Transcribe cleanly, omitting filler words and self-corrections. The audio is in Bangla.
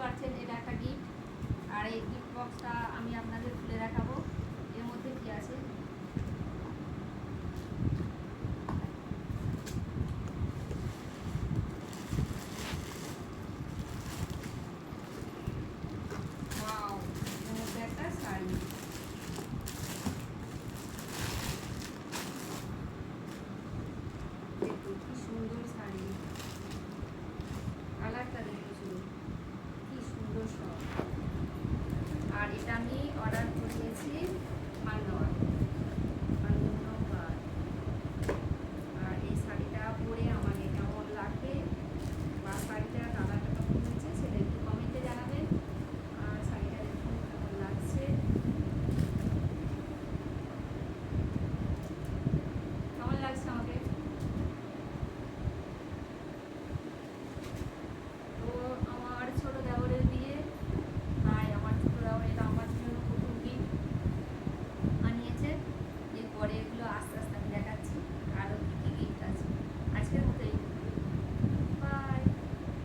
পারছেন এটা একটা গিফট। আর এই গিফট বক্সটা আমি আপনাদের খুলে দেখাবো এর মধ্যে কি আছে। ওয়াও, এর মধ্যে একটা শাড়ি। দেখুন কি সুন্দর শাড়ি, কালারটা দেখুন শুধু কি সুন্দর সব। আর এটা আমি অর্ডার করিয়েছি মালদহ